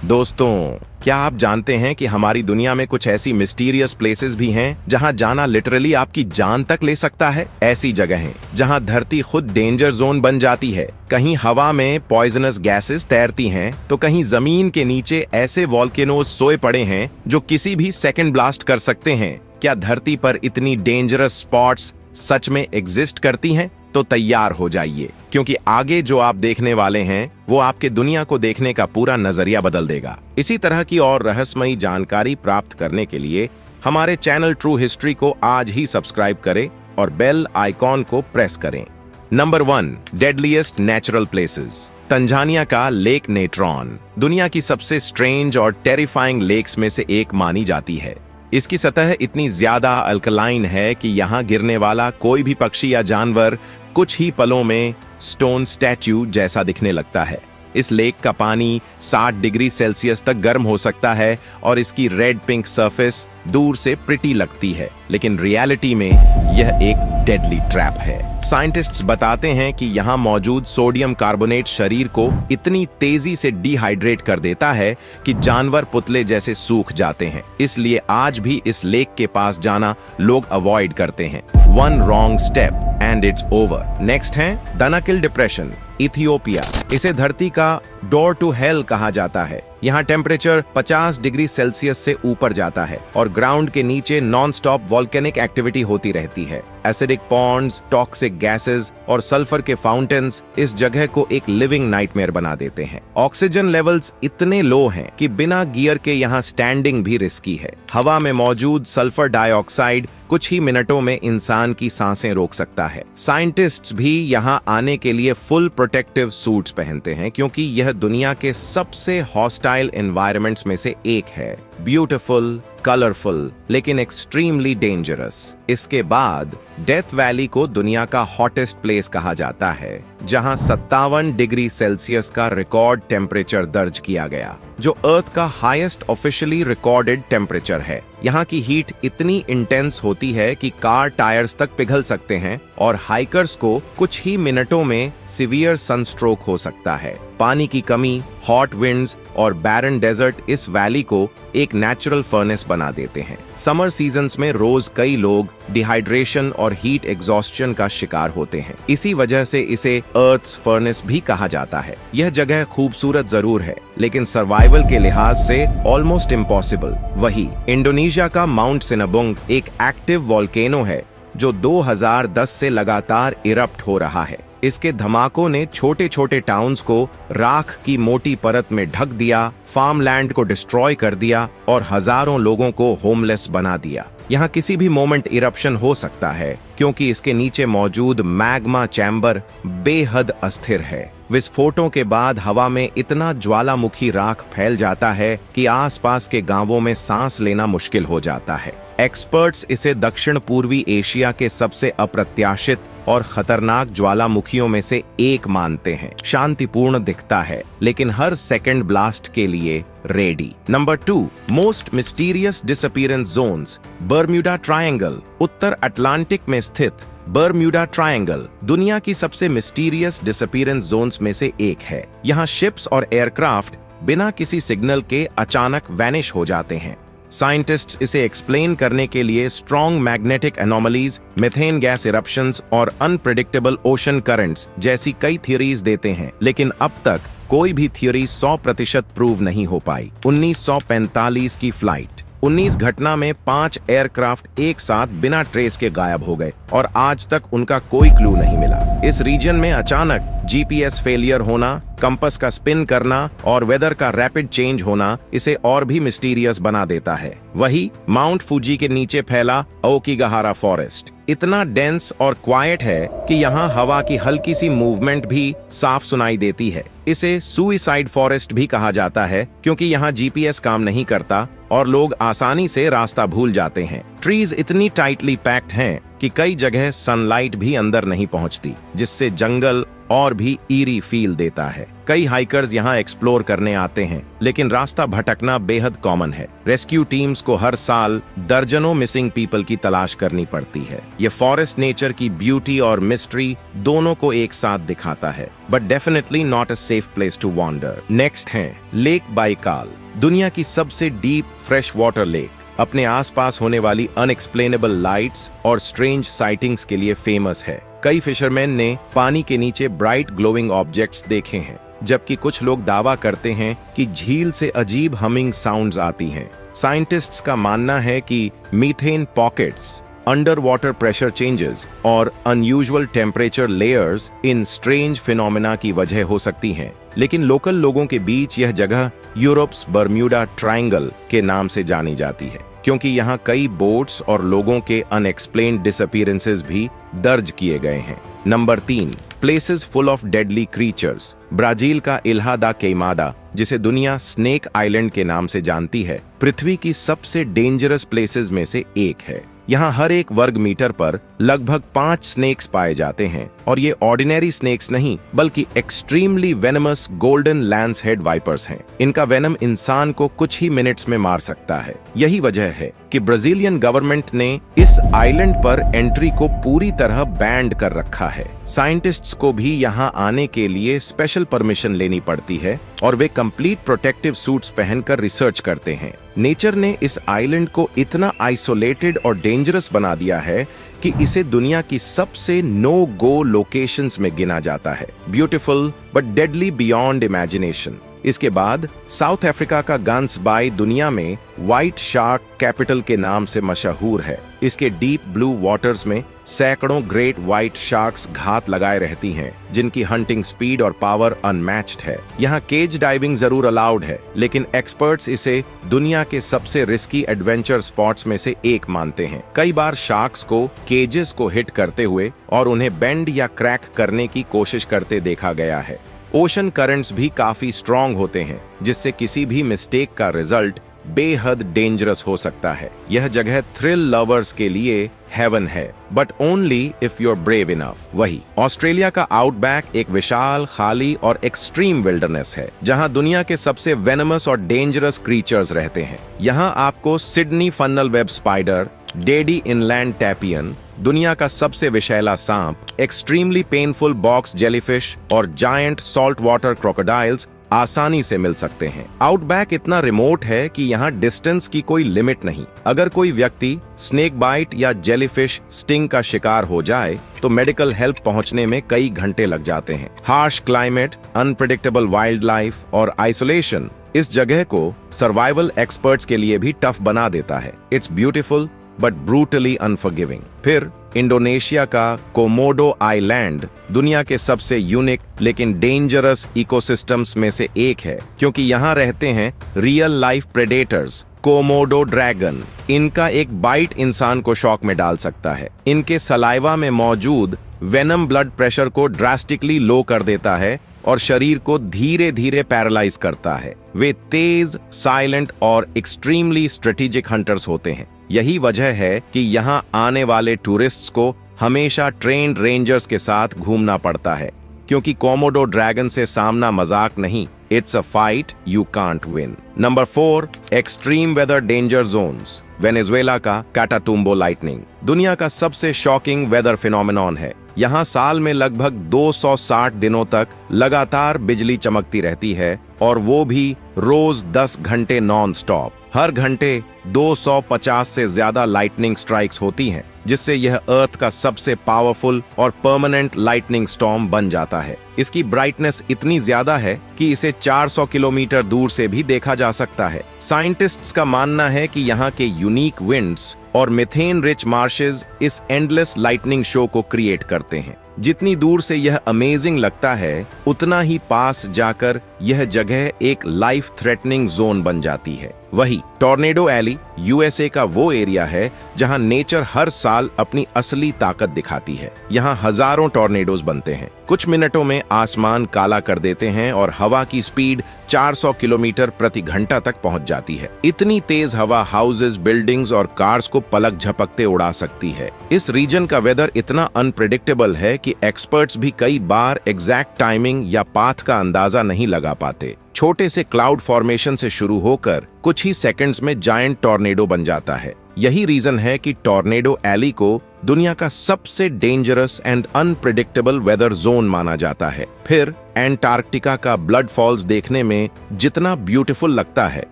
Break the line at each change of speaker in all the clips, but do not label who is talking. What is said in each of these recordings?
दोस्तों, क्या आप जानते हैं कि हमारी दुनिया में कुछ ऐसी मिस्टीरियस प्लेसेस भी हैं जहां जाना लिटरली आपकी जान तक ले सकता है। ऐसी जगहें जहां धरती खुद डेंजर जोन बन जाती है। कहीं हवा में पॉइजनस गैसेस तैरती हैं, तो कहीं जमीन के नीचे ऐसे वॉल्केनोज सोए पड़े हैं जो किसी भी सेकंड ब्लास्ट कर सकते हैं। क्या धरती पर इतनी डेंजरस स्पॉट्स सच में एग्जिस्ट करती हैं? तो तैयार हो जाइए, क्योंकि आगे जो आप देखने वाले हैं वो आपके दुनिया को देखने का पूरा नजरिया बदल देगा। इसी तरह की और रहस्यमयी जानकारी प्राप्त करने के लिए हमारे चैनल ट्रू हिस्ट्री को आज ही सब्सक्राइब करें और बेल आइकॉन को प्रेस करें। Number 1, deadliest natural places. Tanzania का लेक नेट्रॉन दुनिया की सबसे स्ट्रेंज और टेरिफाइंग लेक्स में से एक मानी जाती है। इसकी सतह इतनी ज्यादा अल्कलाइन है कि यहाँ गिरने वाला कोई भी पक्षी या जानवर कुछ ही पलों में स्टोन स्टैच्यू जैसा दिखने लगता है। इस लेक का पानी 60 डिग्री सेल्सियस तक गर्म हो सकता है और इसकी रेड पिंक सरफेस दूर से प्रिटी लगती है, लेकिन रियलिटी में यह एक डेडली ट्रैप है। साइंटिस्ट्स बताते हैं कि यहाँ मौजूद सोडियम कार्बोनेट शरीर को इतनी तेजी से डिहाइड्रेट कर देता है कि जानवर पुतले जैसे सूख जाते हैं। इसलिए आज भी इस लेक के पास जाना लोग अवॉइड करते हैं। One wrong step and it's over. Next है दानाकिल डिप्रेशन, इथियोपिया। इसे धरती का डोर टू हेल कहा जाता है। यहाँ टेम्परेचर 50 डिग्री सेल्सियस से ऊपर जाता है और ग्राउंड के नीचे नॉन स्टॉप वॉल्केनिक एक्टिविटी होती रहती है। एसिडिक पॉन्ड्स, टॉक्सिक गैसेस और सल्फर के फाउंटेन्स इस जगह को एक लिविंग नाइटमेयर बना देते हैं। ऑक्सीजन लेवल्स इतने लो हैं कि बिना गियर के यहाँ स्टैंडिंग भी रिस्की है। हवा में मौजूद सल्फर डाइऑक्साइड कुछ ही मिनटों में इंसान की सांसें रोक सकता है। साइंटिस्ट्स भी यहाँ आने के लिए फुल प्रोटेक्टिव सूट्स पहनते हैं, क्योंकि यह दुनिया के सबसे हॉस्टाइल एनवायरनमेंट्स में से एक है। ब्यूटीफुल, कलरफुल, लेकिन एक्सट्रीमली डेंजरस। इसके बाद डेथ वैली को दुनिया का हॉटेस्ट प्लेस कहा जाता है, जहां 57 डिग्री सेल्सियस का रिकॉर्ड टेम्परेचर दर्ज किया गया, जो अर्थ का हाईएस्ट ऑफिशियली रिकॉर्डेड टेम्परेचर है। यहाँ की हीट इतनी इंटेंस होती है कि कार टायर्स तक पिघल सकते हैं और हाइकर्स को कुछ ही मिनटों में सीवियर सनस्ट्रोक हो सकता है। पानी की कमी, हॉट विंड्स और बैरन डेजर्ट इस वैली को एक नेचुरल फर्नेस बना देते हैं। समर सीजन्स में रोज कई लोग डिहाइड्रेशन और हीट एग्जॉस्शन का शिकार होते हैं। इसी वजह से इसे अर्थ्स फर्नेस भी कहा जाता है। यह जगह खूबसूरत जरूर है, लेकिन सर्वाइवल के लिहाज से ऑलमोस्ट इम्पॉसिबल। वही इंडोनेशिया का माउंट सिनाबुंग एक एक्टिव वॉल्केनो है जो 2010 से लगातार इरप्ट हो रहा है। इसके धमाकों ने छोटे छोटे टाउन्स को राख की मोटी परत में ढक दिया, फार्मलैंड को डिस्ट्रॉय कर दिया और हजारों लोगों को होमलेस बना दिया। यहाँ किसी भी मोमेंट इरप्शन हो सकता है, क्योंकि इसके नीचे मौजूद मैग्मा चैम्बर बेहद अस्थिर है। विस्फोटों के बाद हवा में इतना ज्वालामुखी राख फैल जाता है कि आसपास के गांवों में सांस लेना मुश्किल हो जाता है। एक्सपर्ट्स इसे दक्षिण पूर्वी एशिया के सबसे अप्रत्याशित और खतरनाक ज्वालामुखियों में से एक मानते हैं। शांतिपूर्ण दिखता है, लेकिन हर सेकंड ब्लास्ट के लिए ready. Number 2, most mysterious disappearance zones, Bermuda triangle. उत्तर अटलांटिक में स्थित बर्म्यूडा ट्रायंगल दुनिया की सबसे मिस्टीरियस डिसअपीयरेंस जोन्स में से एक है। यहाँ शिप्स और एयरक्राफ्ट बिना किसी सिग्नल के अचानक वैनिश हो जाते हैं। साइंटिस्ट्स इसे एक्सप्लेन करने के लिए strong magnetic anomalies, methane gas eruptions और अनप्रेडिक्टेबल ओशन करंट्स जैसी कई थ्योरीज देते हैं, लेकिन अब तक कोई भी थ्योरी 100% प्रूव नहीं हो पाई। 1945 की फ्लाइट 19 घटना में 5 एयरक्राफ्ट एक साथ बिना ट्रेस के गायब हो गए और आज तक उनका कोई क्लू नहीं मिला। इस रीजन में अचानक जीपीएस फेलियर होना, कंपास का स्पिन करना और वेदर का रैपिड चेंज होना इसे और भी मिस्टीरियस बना देता है। वही माउंट फूजी के नीचे फैला ओकिगाहारा फॉरेस्ट इतना डेंस और क्वाइट है कि यहाँ हवा की हल्की सी मूवमेंट भी साफ सुनाई देती है। इसे सुइसाइड फॉरेस्ट भी कहा जाता है, क्योंकि यहाँ जीपीएस काम नहीं करता और लोग आसानी से रास्ता भूल जाते हैं। ट्रीज इतनी टाइटली पैक्ड हैं कि कई जगह सनलाइट भी अंदर नहीं पहुंचती, जिससे जंगल और भी ईरी फील देता है। कई हाइकर्स यहाँ एक्सप्लोर करने आते हैं, लेकिन रास्ता भटकना बेहद कॉमन है। रेस्क्यू टीम्स को हर साल दर्जनों मिसिंग पीपल की तलाश करनी पड़ती है। ये फॉरेस्ट नेचर की ब्यूटी और मिस्ट्री दोनों को एक साथ दिखाता है, but definitely not a safe place to wander. Next है लेक बाइकाल, दुनिया की सबसे डीप फ्रेश वाटर लेक। अपने आसपास होने वाली अनएक्सप्लेनेबल लाइट्स और स्ट्रेंज साइटिंग्स के लिए फेमस है। कई फिशरमैन ने पानी के नीचे ब्राइट ग्लोइंग ऑब्जेक्ट्स देखे हैं, जबकि कुछ लोग दावा करते हैं कि झील से अजीब हमिंग साउंड्स आती हैं। साइंटिस्ट्स का मानना है कि methane pockets, under water pressure changes और अनयूजुअल टेम्परेचर लेयर्स इन स्ट्रेंज फिनोमेना की वजह हो सकती हैं। लेकिन लोकल लोगों के बीच यह जगह यूरोप्स बर्म्यूडा ट्रायंगल के नाम से जानी जाती है, क्योंकि यहाँ कई बोट्स और लोगों के अनएक्सप्लेन्ड डिसअपीयरेंसेस भी दर्ज किए गए हैं। Number 3, places full of deadly creatures. Brazil का इल्हा दा केमादा, जिसे दुनिया स्नेक आइलैंड के नाम से जानती है, पृथ्वी की सबसे डेंजरस प्लेसेस में से एक है। यहाँ हर एक वर्ग मीटर पर लगभग 5 स्नेक्स पाए जाते हैं, और ये ऑर्डिनरी स्नेक्स नहीं बल्कि extremely venomous golden lancehead vipers हैं। इनका वेनम इंसान को कुछ ही मिनट्स में मार सकता है। यही वजह है कि ब्राजीलियन गवर्नमेंट ने इस आइलैंड पर एंट्री को पूरी तरह बैंड कर रखा है। साइंटिस्ट्स को भी यहाँ आने के लिए स्पेशल परमिशन लेनी पड़ती है, और वे कंप्लीट प्रोटेक्टिव सूट्स पहनकर रिसर्च करते हैं। नेचर ने इस आइलैंड को इतना आइसोलेटेड और डेंजरस बना दिया है कि इसे दुनिया की सबसे नो गो लोकेशंस में गिना जाता है। Beautiful but deadly beyond imagination. इसके बाद साउथ अफ्रीका का गन्स बाय दुनिया में व्हाइट शार्क कैपिटल के नाम से मशहूर है। इसके डीप ब्लू वाटर्स में सैकड़ों ग्रेट व्हाइट शार्क्स घात लगाए रहती हैं, जिनकी हंटिंग स्पीड और पावर अनमैच्ड है। यहाँ केज डाइविंग जरूर अलाउड है, लेकिन एक्सपर्ट्स इसे दुनिया के सबसे रिस्की एडवेंचर स्पॉट्स में से एक मानते हैं। कई बार शार्क्स को केजेस को हिट करते हुए और उन्हें बेंड या क्रैक करने की कोशिश करते देखा गया है। ओशन करंट्स भी काफी स्ट्रॉन्ग होते हैं, जिससे किसी भी मिस्टेक का रिजल्ट बेहद डेंजरस हो सकता है। यह जगह थ्रिल लवर्स के लिए हेवन है, but only if you are brave enough. वही ऑस्ट्रेलिया का आउटबैक एक विशाल, खाली और एक्सट्रीम विल्डरनेस है, जहां दुनिया के सबसे वेनमस और डेंजरस क्रीचर्स रहते हैं। यहां आपको Sydney funnel web spider, deadly inland taipan, दुनिया का सबसे विषैला सांप, एक्सट्रीमली पेनफुल बॉक्स जेलीफिश और जायंट सॉल्ट वाटर क्रोकोडाइल्स आसानी से मिल सकते हैं। आउटबैक इतना रिमोट है कि यहाँ डिस्टेंस की कोई लिमिट नहीं। अगर कोई व्यक्ति स्नेक बाइट या जेलीफिश स्टिंग का शिकार हो जाए तो मेडिकल हेल्प पहुंचने में कई घंटे लग जाते हैं। Harsh climate, unpredictable wild life और आइसोलेशन इस जगह को सर्वाइवल एक्सपर्ट्स के लिए भी टफ बना देता है। It's beautiful but brutally unforgiving. फिर इंडोनेशिया का कोमोडो आइलैंड दुनिया के सबसे यूनिक लेकिन डेंजरस इकोसिस्टम्स में से एक है, क्योंकि यहाँ रहते हैं real life predators, Komodo dragon. इनका एक बाइट इंसान को शॉक में डाल सकता है। इनके सलाइवा में मौजूद वेनम ब्लड प्रेशर को ड्रास्टिकली लो कर देता है और शरीर को धीरे धीरे पैरालाइज करता है। वे तेज, साइलेंट और एक्सट्रीमली स्ट्रेटेजिक हंटर्स होते हैं। यही वजह है कि यहाँ आने वाले टूरिस्ट्स को हमेशा ट्रेन्ड रेंजर्स के साथ घूमना पड़ता है, क्योंकि कोमोडो ड्रैगन से सामना मजाक नहीं, it's a fight you can't win. Number 4, extreme weather danger zones. Venezuela का कैटाटुम्बो लाइटनिंग दुनिया का सबसे शॉकिंग वेदर फिनोमेनॉन है। यहाँ साल में लगभग 260 दिनों तक लगातार बिजली चमकती रहती है, और वो भी रोज 10 घंटे नॉन स्टॉप। हर घंटे 250 से ज्यादा लाइटनिंग स्ट्राइक्स होती हैं, जिससे यह अर्थ का सबसे पावरफुल और परमानेंट लाइटनिंग स्टॉर्म बन जाता है। इसकी ब्राइटनेस इतनी ज्यादा है कि इसे 400 किलोमीटर दूर से भी देखा जा सकता है। साइंटिस्ट्स का मानना है कि यहाँ के यूनिक विंड्स और मिथेन रिच मार्शेस इस एंडलेस लाइटनिंग शो को क्रिएट करते हैं। जितनी दूर से यह अमेजिंग लगता है, उतना ही पास जाकर यह जगह एक लाइफ थ्रेटनिंग जोन बन जाती है। वही टॉर्नेडो एली यूएसए का वो एरिया है जहां नेचर हर साल अपनी असली ताकत दिखाती है। यहाँ हजारों टॉर्नेडोज बनते हैं, कुछ मिनटों में आसमान काला कर देते हैं और हवा की स्पीड 400 किलोमीटर प्रति घंटा तक पहुंच जाती है। इतनी तेज हवा हाउसेस, बिल्डिंग्स और कार्स को पलक झपकते उड़ा सकती है। इस रीजन का वेदर इतना अनप्रेडिक्टेबल है कि एक्सपर्ट्स भी कई बार एग्जैक्ट टाइमिंग या पाथ का अंदाजा नहीं लगा पाते। छोटे से क्लाउड फॉर्मेशन से शुरू होकर कुछ ही सेकंड्स में जायंट टॉर्नेडो बन जाता है। यही रीजन है कि टॉर्नेडो एली को दुनिया का सबसे dangerous and unpredictable weather zone माना जाता है। फिर एंटार्क्टिका का ब्लड फॉल्स देखने में जितना ब्यूटीफुल लगता है,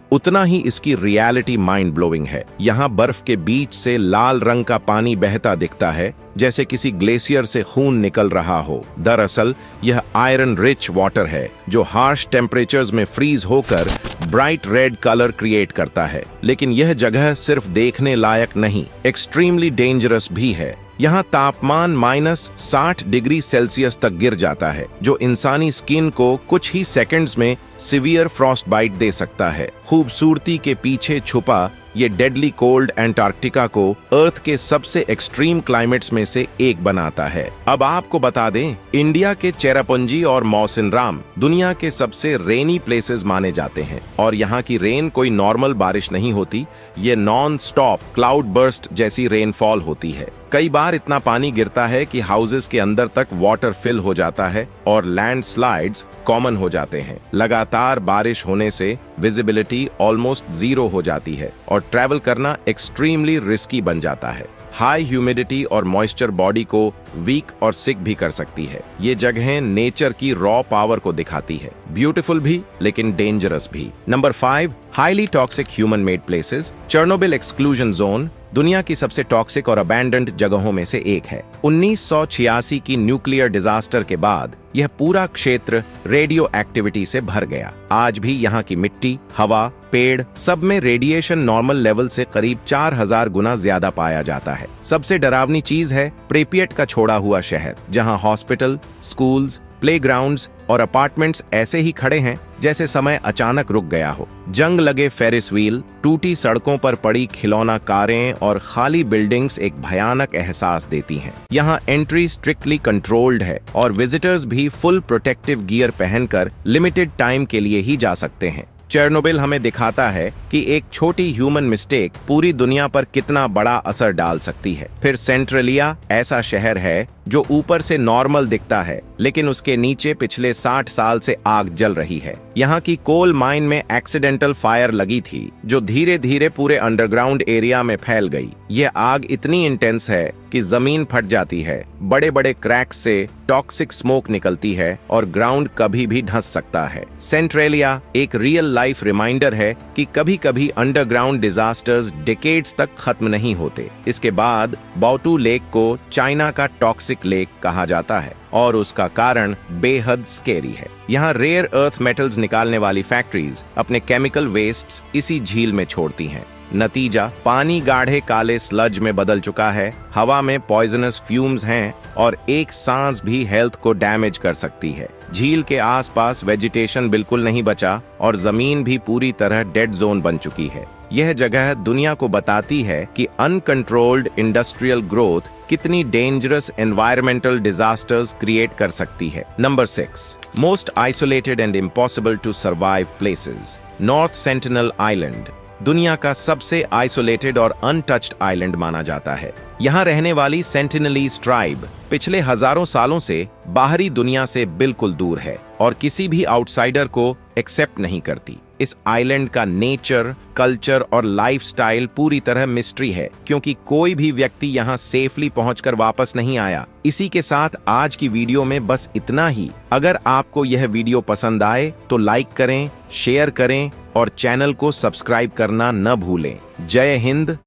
उतना ही इसकी रियलिटी माइंड ब्लोइंग है। यहाँ बर्फ के बीच से लाल रंग का पानी बहता दिखता है, जैसे किसी ग्लेशियर से खून निकल रहा हो। दरअसल यह आयरन रिच वाटर है जो हार्श टेम्परेचर्स में फ्रीज होकर ब्राइट रेड कलर क्रिएट करता है। लेकिन यह जगह सिर्फ देखने लायक नहीं, एक्सट्रीमली डेंजरस भी है। यहाँ तापमान -60 डिग्री सेल्सियस तक गिर जाता है, जो इंसानी स्किन को कुछ ही सेकंड्स में सिवियर फ्रॉस्ट बाइट दे सकता है। खूबसूरती के पीछे छुपा ये डेडली कोल्ड एंटार्क्टिका को अर्थ के सबसे एक्सट्रीम क्लाइमेट्स में से एक बनाता है। अब आपको बता दें, इंडिया के चेरापूंजी और मौसिनराम दुनिया के सबसे रेनी प्लेसेस माने जाते हैं। और यहाँ की रेन कोई नॉर्मल बारिश नहीं होती, ये नॉन स्टॉप क्लाउड बर्स्ट जैसी रेनफॉल होती है। कई बार इतना पानी गिरता है कि हाउसेस के अंदर तक वाटर फिल हो जाता है और लैंडस्लाइड्स कॉमन हो जाते हैं। लगातार बारिश होने से विजिबिलिटी ऑलमोस्ट जीरो हो जाती है और ट्रैवल करना एक्सट्रीमली रिस्की बन जाता है। हाई ह्यूमिडिटी और मॉइस्चर बॉडी को वीक और सिक भी कर सकती है। ये जगहें नेचर की रॉ पावर को दिखाती है, ब्यूटीफुल भी लेकिन डेंजरस भी। Number 5, highly toxic human made places. Chernobyl exclusion zone दुनिया की सबसे टॉक्सिक और अबैंडन्ड जगहों में से एक है। 1986 की न्यूक्लियर डिजास्टर के बाद यह पूरा क्षेत्र रेडियो एक्टिविटी से भर गया। आज भी यहाँ की मिट्टी, हवा, पेड़ सब में रेडिएशन नॉर्मल लेवल से करीब 4000 गुना ज्यादा पाया जाता है। सबसे डरावनी चीज है प्रेपियट का छोड़ा हुआ शहर, जहाँ हॉस्पिटल, स्कूल्स, प्लेग्राउंड्स और अपार्टमेंट्स ऐसे ही खड़े हैं जैसे समय अचानक रुक गया हो। जंग लगे फेरिस व्हील, टूटी सड़कों पर पड़ी खिलौना कारें और खाली बिल्डिंग्स एक भयानक एहसास देती हैं। यहाँ एंट्री स्ट्रिक्टली कंट्रोल्ड है और विजिटर्स भी फुल प्रोटेक्टिव गियर पहनकर लिमिटेड टाइम के लिए ही जा सकते हैं। चेर्नोबिल हमें दिखाता है कि एक छोटी ह्यूमन मिस्टेक पूरी दुनिया पर कितना बड़ा असर डाल सकती है। फिर सेंट्रलिया ऐसा शहर है जो ऊपर से नॉर्मल दिखता है, लेकिन उसके नीचे पिछले 60 साल से आग जल रही है। यहाँ की कोल माइन में एक्सीडेंटल फायर लगी थी जो धीरे धीरे पूरे अंडरग्राउंड एरिया में फैल गई। यह आग इतनी इंटेंस है कि जमीन फट जाती है, बड़े बड़े क्रैक्स से टॉक्सिक स्मोक निकलती है और ग्राउंड कभी भी धंस सकता है। सेंट्रेलिया एक रियल लाइफ रिमाइंडर है कि कभी कभी अंडरग्राउंड डिजास्टर्स डिकेड्स तक खत्म नहीं होते। इसके बाद बाओटू लेक को चाइना का टॉक्सिक लेक कहा जाता है और उसका कारण बेहद स्केरी है। यहाँ रेयर अर्थ मेटल्स निकालने वाली फैक्ट्रीज अपने केमिकल वेस्ट्स इसी झील में छोड़ती हैं। नतीजा, पानी गाढ़े काले स्लज में बदल चुका है, हवा में पॉइजनस फ्यूम्स हैं और एक सांस भी हेल्थ को डैमेज कर सकती है। झील के आसपास वेजिटेशन बिल्कुल नहीं बचा और जमीन भी पूरी तरह डेड जोन बन चुकी है। यह जगह दुनिया को बताती है कि अनकंट्रोल्ड इंडस्ट्रियल ग्रोथ कितनी डेंजरस एनवायरमेंटल डिजास्टर्स क्रिएट कर सकती है। Number 6, most isolated and impossible to survive places. North Sentinel Island दुनिया का सबसे आइसोलेटेड और अनटच्ड आइलैंड माना जाता है। यहाँ रहने वाली सेंटिनलीज ट्राइब पिछले हजारों सालों से बाहरी दुनिया से बिल्कुल दूर है और किसी भी आउटसाइडर को एक्सेप्ट नहीं करती। इस आइलैंड का नेचर, कल्चर और लाइफस्टाइल पूरी तरह मिस्ट्री है, क्योंकि कोई भी व्यक्ति यहाँ सेफली पहुंचकर वापस नहीं आया। इसी के साथ आज की वीडियो में बस इतना ही। अगर आपको यह वीडियो पसंद आए तो लाइक करें, शेयर करें और चैनल को सब्सक्राइब करना न भूलें। जय हिंद।